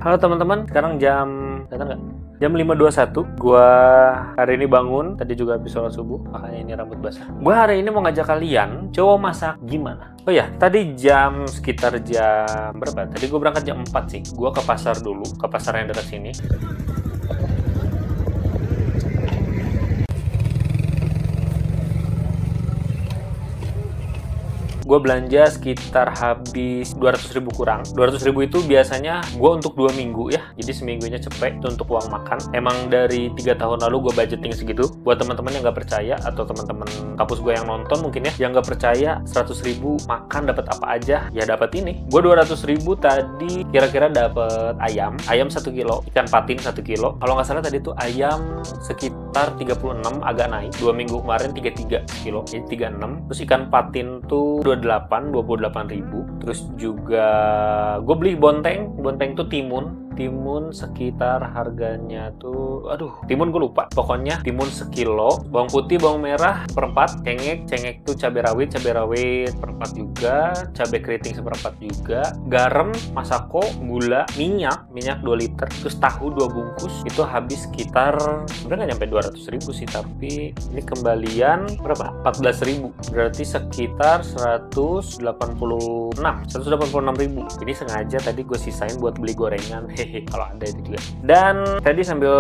Halo teman-teman, sekarang datang nggak? Jam 5.21. Gua hari ini bangun, tadi juga habis sholat subuh, makanya ini rambut basah. Gua hari ini mau ngajak kalian coba masak gimana. Oh ya, tadi sekitar jam berapa? Tadi gua berangkat jam 4 sih. Gua ke pasar dulu, ke pasar yang dekat sini. Gue belanja sekitar habis 200.000 kurang. 200.000 itu biasanya gue untuk 2 minggu ya. Jadi seminggunya cepet itu untuk uang makan. Emang dari 3 tahun lalu gue budgeting segitu. Buat teman-teman yang nggak percaya atau teman-teman kampus gue yang nonton mungkin ya, yang nggak percaya 100.000 makan dapat apa aja, ya dapat ini. Gue 200.000 tadi kira-kira dapat ayam 1 kilo, ikan patin 1 kilo. Kalau nggak salah tadi tuh ayam sekitar 36, agak naik. 2 minggu kemarin 33 kilo, jadi 36. Terus ikan patin tuh 28.000. Terus juga gue beli bonteng tuh timun sekitar harganya tuh, timun gue lupa, pokoknya timun sekilo, bawang putih, bawang merah seperempat, cengek tuh cabai rawit seperempat juga, cabai keriting seperempat juga, garam, masako, gula, minyak 2 liter, terus tahu 2 bungkus. Itu habis sekitar, sebenarnya nggak nyampe 200.000 sih, tapi ini kembalian berapa? 14.000, berarti sekitar 186.000. Ini sengaja tadi gue sisain buat beli gorengan, kalau ada itu juga. Dan tadi sambil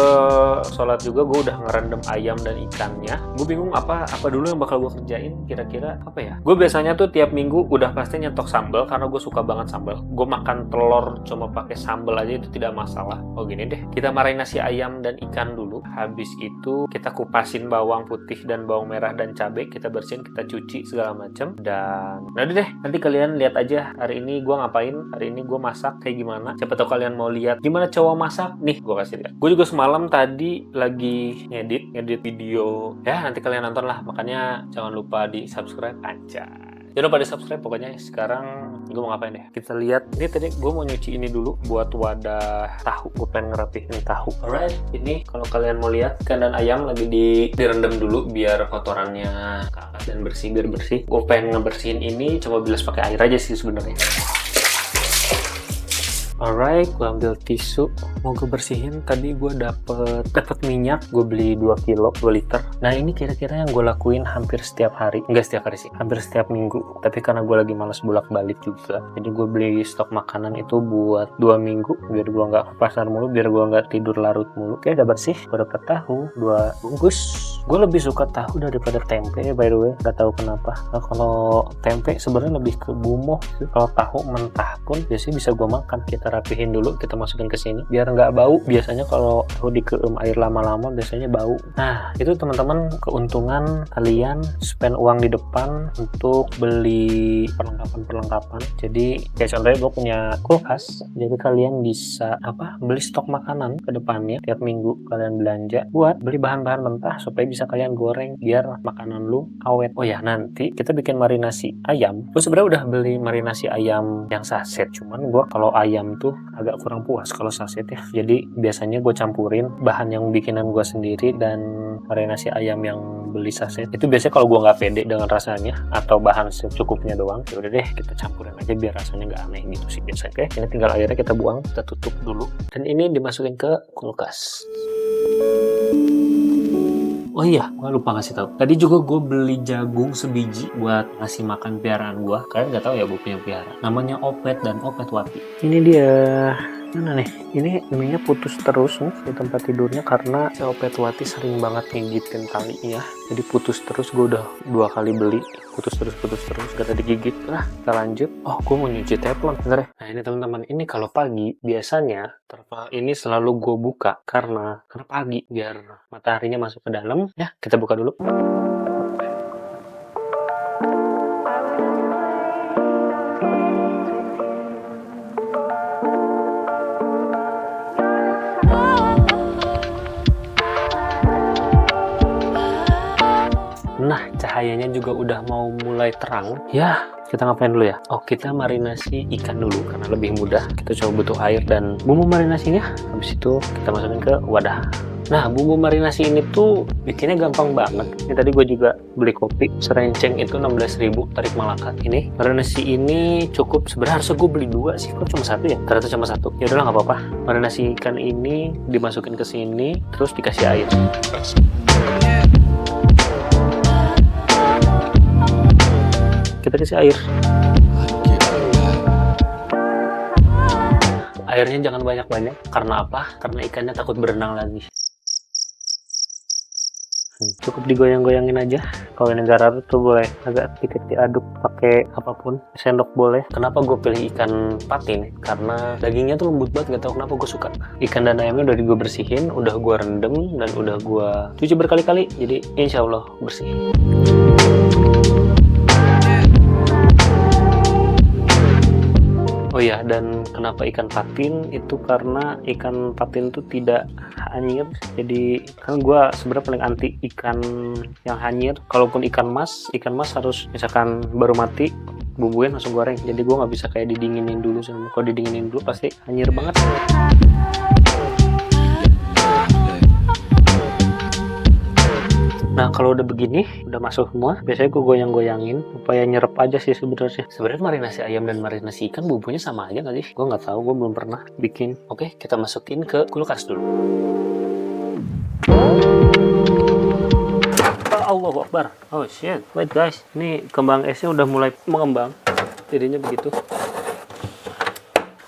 sholat juga gue udah ngerendam ayam dan ikannya. Gue bingung apa dulu yang bakal gue kerjain, kira-kira apa ya. Gue biasanya tuh tiap minggu udah pasti nyetok sambal, karena gue suka banget sambal. Gue makan telur cuma pakai sambal aja itu tidak masalah. Oh gini deh, kita marinasi ayam dan ikan dulu. Habis itu kita kupasin bawang putih dan bawang merah dan cabai, kita bersihin, kita cuci segala macam. Dan nanti deh, nanti kalian lihat aja hari ini gue ngapain, hari ini gue masak kayak gimana. Siapa tahu kalian mau lihat gimana cowok masak, nih gue kasih lihat. Gue juga semalam tadi lagi ngedit video ya, nanti kalian nonton lah, makanya jangan lupa di subscribe aja. Jangan lupa di subscribe. Pokoknya sekarang gue mau ngapain deh, kita lihat. Ini tadi gue mau nyuci ini dulu buat wadah tahu, gue pengen ngerapihin tahu. Alright, ini kalau kalian mau lihat, ikan dan ayam lagi direndam dulu biar kotorannya keangkat dan biar bersih. Gue pengen ngebersihin ini, coba bilas pakai air aja sih sebenarnya. Alright, gue ambil tisu, mau gue bersihin. Tadi gue dapet minyak, gue beli 2 kilo, 2 liter. Nah ini kira-kira yang gue lakuin hampir setiap hari. Enggak setiap hari sih, hampir setiap minggu. Tapi karena gue lagi malas bolak-balik juga, jadi gue beli stok makanan itu buat 2 minggu, biar gue nggak ke pasar mulu, biar gue nggak tidur larut mulu. Oke, udah bersih. Gue dapet tahu 2 bungkus. Gue lebih suka tahu daripada tempe, by the way. Gak tahu kenapa. Nah, kalau tempe sebenarnya lebih ke bumbu. Kalau tahu mentah pun biasanya bisa gue makan. Kita rapihin dulu, kita masukin ke sini biar nggak bau. Biasanya kalau tahu dikeum air lama-lama biasanya bau. Nah itu teman-teman keuntungan kalian spend uang di depan untuk beli perlengkapan. Jadi kayak contohnya gue punya kulkas, jadi kalian bisa beli stok makanan ke depannya. Tiap minggu kalian belanja buat beli bahan-bahan mentah supaya bisa kalian goreng biar makanan lu awet. Oh ya, nanti kita bikin marinasi ayam. Gue sebenarnya udah beli marinasi ayam yang saset, cuman gue kalau ayam tuh agak kurang puas kalau saset ya. Jadi biasanya gue campurin bahan yang bikinan gue sendiri dan marinasi ayam yang beli saset. Itu biasanya kalau gue nggak pede dengan rasanya atau bahan secukupnya doang, ya udah deh kita campurin aja biar rasanya nggak aneh gitu sih biasanya. Oke, ini tinggal airnya kita buang, kita tutup dulu, dan ini dimasukin ke kulkas. Oh iya, gue lupa ngasih tahu. Tadi juga gue beli jagung sebiji buat ngasih makan piaraan gue. Kalian nggak tahu ya gue punya piara. Namanya Opet dan Opet Wati. Ini dia. Mana nih? Ini ininya putus terus nih di tempat tidurnya karena si Opet Wati sering banget ngigitin talinya. Jadi putus terus. Gue udah 2 kali beli. Putus terus. Gak ada digigit. Nah, kita lanjut. Oh, gue mau nyuci teflon. Bentar ya. Nah ini teman-teman. Ini kalau pagi biasanya terpal ini selalu gue buka karena pagi biar mataharinya masuk ke dalam. Ya, kita buka dulu. Nah, cahayanya juga udah mau mulai terang. Ya, kita ngapain dulu ya? Oh, kita marinasi ikan dulu karena lebih mudah. Kita coba butuh air dan bumbu marinasinya. Habis itu kita masukin ke wadah. Nah, bumbu marinasi ini tuh bikinnya gampang banget. Ini tadi gue juga beli kopi serenceng itu 16.000 Tarik Malaka. Ini marinasi ini cukup, sebenarnya harusnya gue beli 2 sih, kok cuma 1 ya? Ternyata cuma 1. Ya udahlah, nggak apa-apa. Marinasi ikan ini dimasukin ke sini, terus dikasih air. Kita kasih air. Airnya jangan banyak-banyak. Karena apa? Karena ikannya takut berenang lagi. Cukup digoyang-goyangin aja. Kalau ini garam tuh boleh agak sedikit diaduk pakai apapun, sendok boleh. Kenapa gue pilih ikan patin? Karena dagingnya tuh lembut banget, gak tau kenapa gue suka. Ikan dan ayamnya udah gue bersihin, udah gue rendam, dan udah gue cuci berkali-kali, jadi insya Allah bersih. Oh iya, dan kenapa ikan patin? Itu karena ikan patin tuh tidak hanyir. Jadi kan gue sebenarnya paling anti ikan yang hanyir. Kalaupun ikan mas harus misalkan baru mati, bumbuin langsung goreng. Jadi gue nggak bisa kayak didinginin dulu. Kalau didinginin dulu pasti hanyir banget. Nah, kalau udah begini, udah masuk semua, biasanya gue goyang-goyangin supaya nyerap aja sih sebenarnya. Sebenarnya marinasi ayam dan marinasi ikan bumbunya sama aja nggak sih? Gue nggak tahu, gue belum pernah bikin. Oke, kita masukin ke kulkas dulu. Allahu Akbar. Oh shit. Wait guys, ini kembang esnya udah mulai mengembang. Jadinya begitu.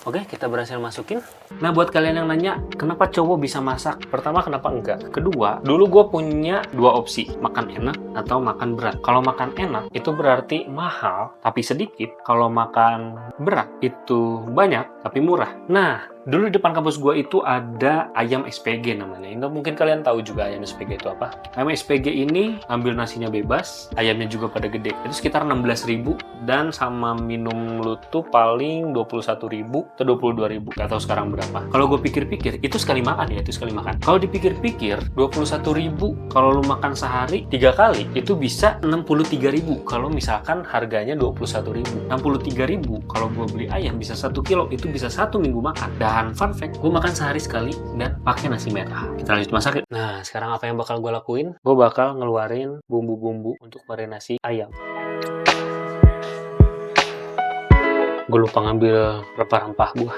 Oke, kita berhasil masukin. Nah, buat kalian yang nanya, kenapa cowok bisa masak? Pertama, kenapa enggak? Kedua, dulu gue punya 2 opsi, makan enak atau makan berat. Kalau makan enak, itu berarti mahal, tapi sedikit. Kalau makan berat, itu banyak, tapi murah. Nah, dulu di depan kampus gue itu ada ayam SPG namanya. Ini mungkin kalian tahu juga ayam SPG itu apa. Ayam SPG ini ambil nasinya bebas, ayamnya juga pada gede. Itu sekitar 16.000 dan sama minum lu tuh paling 21.000 atau 22.000. Gak tahu sekarang berapa. Kalau gue pikir-pikir, itu sekali makan ya, itu sekali makan. Kalau dipikir-pikir, 21.000 kalau lu makan sehari 3 kali, itu bisa 63.000 kalau misalkan harganya 21.000. 63.000 kalau gue beli ayam bisa 1 kilo, itu bisa 1 minggu makan. Dan fun fact, gue makan sehari sekali dan pakai nasi merah. Kita lanjut masak. Nah, sekarang apa yang bakal gue lakuin? Gue bakal ngeluarin bumbu-bumbu untuk marinasi ayam. Gue lupa ngambil rempah-rempah gue.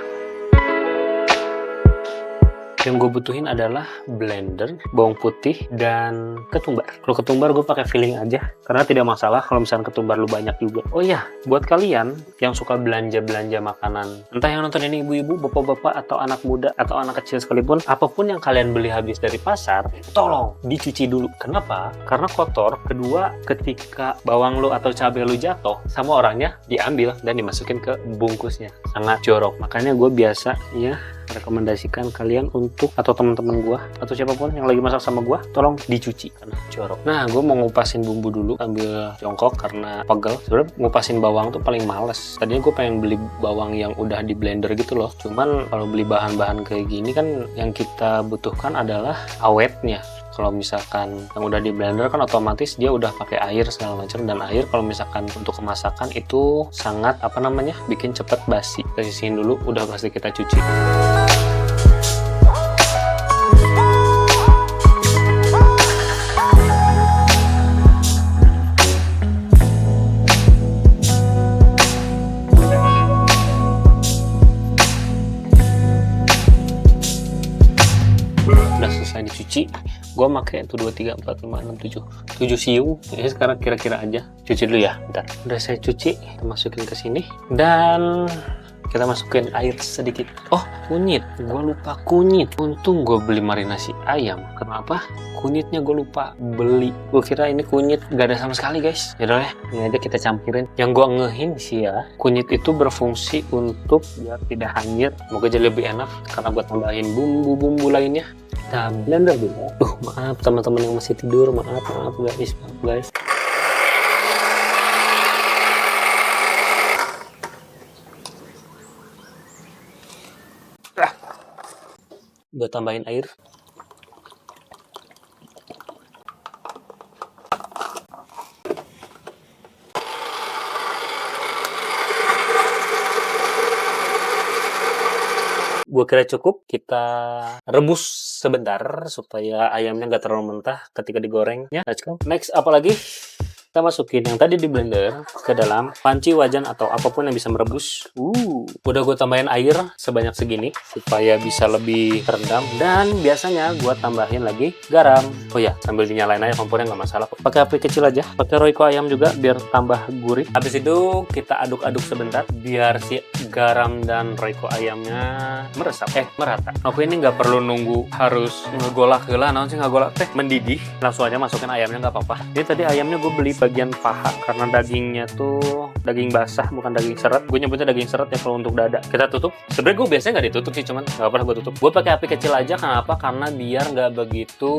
Yang gue butuhin adalah blender, bawang putih, dan ketumbar. Kalau ketumbar gue pakai filling aja, karena tidak masalah kalau misalnya ketumbar lu banyak juga. Oh iya, buat kalian yang suka belanja-belanja makanan, entah yang nonton ini ibu-ibu, bapak-bapak, atau anak muda, atau anak kecil sekalipun, apapun yang kalian beli habis dari pasar, tolong dicuci dulu. Kenapa? Karena kotor. Kedua, ketika bawang lu atau cabai lu jatuh, sama orangnya diambil dan dimasukin ke bungkusnya. Sangat jorok. Makanya gue biasanya rekomendasikan kalian untuk, atau teman-teman gue atau siapapun yang lagi masak sama gue, tolong dicuci karena jorok. Nah, gue mau ngupasin bumbu dulu sambil jongkok karena pegel. Sebenarnya ngupasin bawang tuh paling males. Tadinya gue pengen beli bawang yang udah di blender gitu loh. Cuman kalau beli bahan-bahan kayak gini kan yang kita butuhkan adalah awetnya. Kalau misalkan yang udah di blender kan otomatis dia udah pakai air segala macam, dan air kalau misalkan untuk kemasakan itu sangat bikin cepet basi. Kita sisihin dulu, udah pasti kita cuci. Udah selesai dicuci, gue pakai 1, 2, 3, 4, 5, 6, 7 siung. Jadi sekarang kira-kira aja cuci dulu ya, bentar. Udah saya cuci, kita masukin ke sini dan kita masukin air sedikit. Oh, kunyit, gue lupa kunyit. Untung gue beli marinasi ayam. Kenapa? Kunyitnya gue lupa beli. Gue kira ini kunyit gak ada sama sekali guys. Yaudah ya, ini aja kita campurin. Yang gue ngehin sih ya, kunyit itu berfungsi untuk biar tidak hanyir, semoga jadi lebih enak karena gue tambahin bumbu-bumbu lainnya. Kita blender dulu. Maaf teman-teman yang masih tidur, maaf guys. Gue tambahin air. Gue kira cukup. Kita rebus sebentar supaya ayamnya nggak terlalu mentah ketika digoreng. Ya, let's go. Next, apa lagi? Kita masukin yang tadi di blender ke dalam panci, wajan, atau apapun yang bisa merebus. Udah gue tambahin air sebanyak segini supaya bisa lebih terendam. Dan biasanya gue tambahin lagi garam. Oh ya, sambil dinyalain aja kompornya, nggak masalah. Pakai api kecil aja. Pakai Royco ayam juga biar tambah gurih. Habis itu kita aduk-aduk sebentar biar si garam dan Royco ayamnya merata. Aku ini nggak perlu nunggu harus ngegolak lah, naon sih ngegolak teh, mendidih. Langsung aja masukin ayamnya, nggak apa-apa. Ini tadi ayamnya gue beli bagian paha karena dagingnya tuh daging basah, bukan daging seret. Gue nyebutnya daging seret ya kalau untuk dada. Kita tutup. Sebenarnya gue biasanya nggak ditutup sih, cuman nggak pernah gue tutup. Gue pakai api kecil aja. Kenapa? Karena biar nggak begitu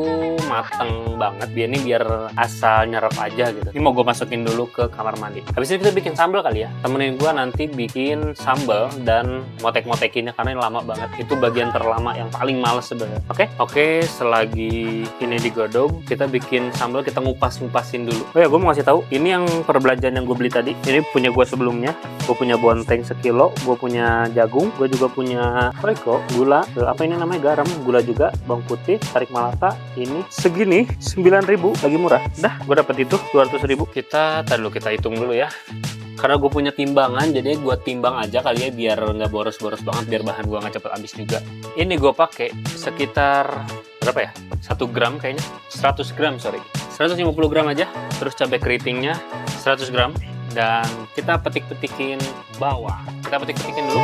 mateng banget. Biar asal nyerap aja gitu. Ini mau gue masukin dulu ke kamar mandi. Habis itu kita bikin sambal kali ya. Temenin gue nanti bikin sambal dan motek-motekinnya karena ini lama banget. Itu bagian terlama yang paling males sebenarnya. Oke, selagi ini digodok, kita bikin sambal, kita ngupas-ngupasin dulu. Oh ya, gue mau ngasih tahu, ini yang perbelanjaan yang gue beli tadi. Ini punya gue sebelumnya. Gue punya bonteng sekilo, gue punya jagung, gue juga punya Royco, gula, apa ini namanya, garam, gula juga, bawang putih, tarik malata. Ini segini 9.000, lagi murah. Dah, gue dapet itu 200.000. Kita hitung dulu ya. Karena gue punya timbangan, jadi gue timbang aja kali ya biar nggak boros-boros banget, biar bahan gue nggak cepet habis juga. Ini gue pakai sekitar berapa ya? 1 gram kayaknya, 100 gram sorry. 150 gram aja, terus cabai keritingnya 100 gram, dan kita petik-petikin bawang. Kita petik-petikin dulu.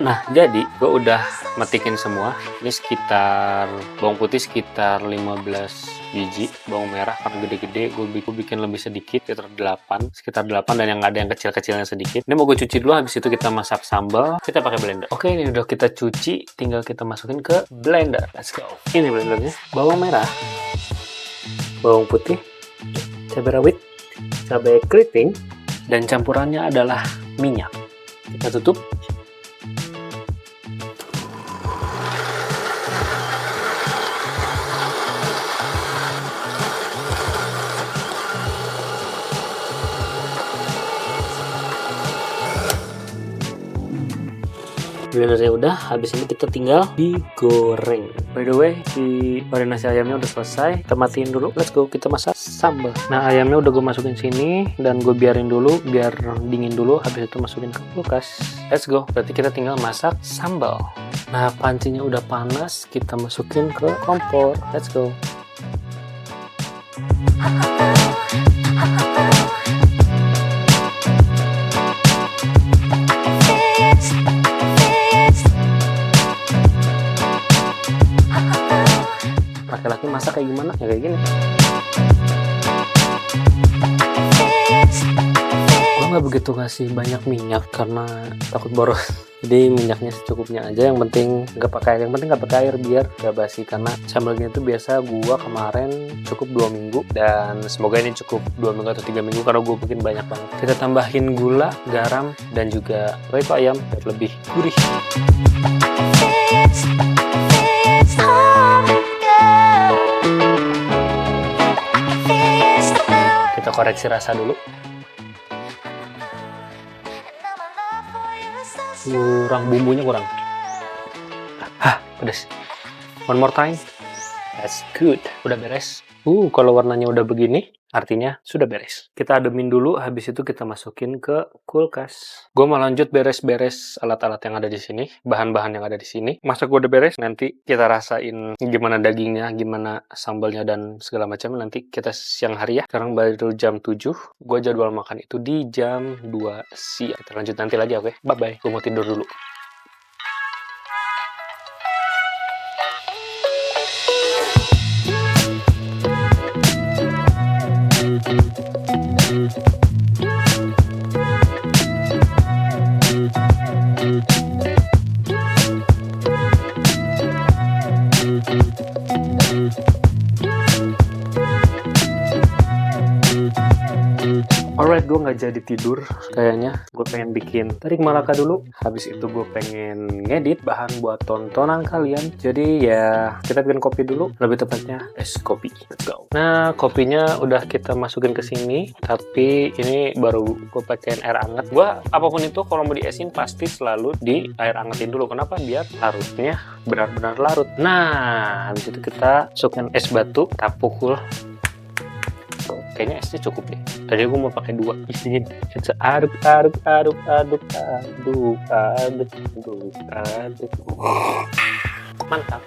Nah, jadi gue udah metikin semua. Ini sekitar bawang putih sekitar 15 biji, bawang merah karena gede-gede gue bikin lebih sedikit, sekitar 8, dan yang ada yang kecil-kecilnya sedikit. Ini mau gue cuci dulu, habis itu kita masak sambal, kita pakai blender. Oke, ini udah kita cuci, tinggal kita masukin ke blender. Let's go. Ini blendernya. Bawang merah, bawang putih, cabai rawit, cabai keriting, dan campurannya adalah minyak. Kita tutup. Blendernya udah, habis ini kita tinggal digoreng. By the way, si marinasi ayamnya udah selesai, kita matiin dulu. Let's go, kita masak sambal. Nah, ayamnya udah gue masukin sini dan gue biarin dulu biar dingin dulu, habis itu masukin ke kulkas. Let's go, berarti kita tinggal masak sambal. Nah, pancinya udah panas, kita masukin ke kompor. Let's go. Laki-laki masak kayak gimana? Ya kayak gini. Gue nggak begitu ngasih banyak minyak karena takut boros. Jadi minyaknya secukupnya aja. Yang penting nggak pakai air biar nggak basi. Karena sambalnya itu biasa gua kemarin cukup 2 minggu, dan semoga ini cukup 2 minggu atau 3 minggu karena gue bikin banyak banget. Kita tambahin gula, garam, dan juga Royco ayam biar lebih gurih. Kita koreksi rasa dulu. Bumbunya kurang. Pedas. One more time. That's good. Udah beres. Kalau warnanya udah begini, artinya sudah beres. Kita ademin dulu, habis itu kita masukin ke kulkas. Gue mau lanjut beres-beres alat-alat yang ada di sini, bahan-bahan yang ada di sini. Masak gue udah beres, nanti kita rasain gimana dagingnya, gimana sambalnya, dan segala macam. Nanti kita siang hari ya. Sekarang baru jam 7. Gue jadwal makan itu di jam 2 siang. Kita lanjut nanti lagi, oke? Bye-bye. Gue mau tidur dulu. Alright, gue nggak jadi tidur kayaknya. Gue pengen bikin tarik malaka dulu. Habis itu gue pengen ngedit bahan buat tontonan kalian. Jadi ya kita bikin kopi dulu. Lebih tepatnya es kopi. Let's go. Nah, kopinya udah kita masukin ke sini. Tapi ini baru gue pakein air hangat. Gue apapun itu kalau mau diesin pasti selalu di air hangatin dulu. Kenapa? Biar larutnya benar-benar larut. Nah, habis itu kita masukkan es batu. Kita pukul. Kayaknya esnya cukup deh. Tadi gue mau pakai 2. Isinya aduk. Mantap.